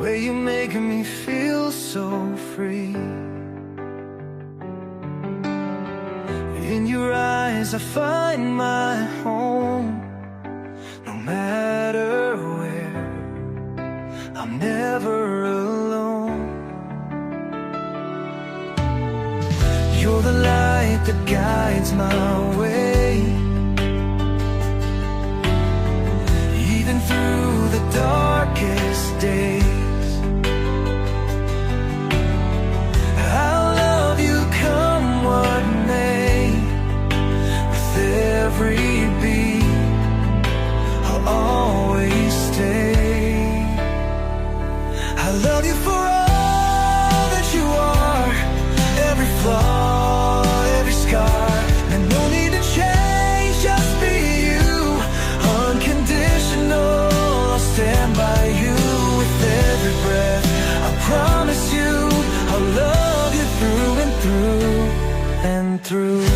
way you make me feel so free. In your eyes I find my home. No matter where, I'm never alone. You're the light that guides my way, even through the darkest days. I'll love you come what may. With every beat I'll always stay. I love you for all that you are, every flaw, every scar. And no need to change, just be you, unconditional. I'll stand by you with every breath. I promise you I'll love you through and through and through.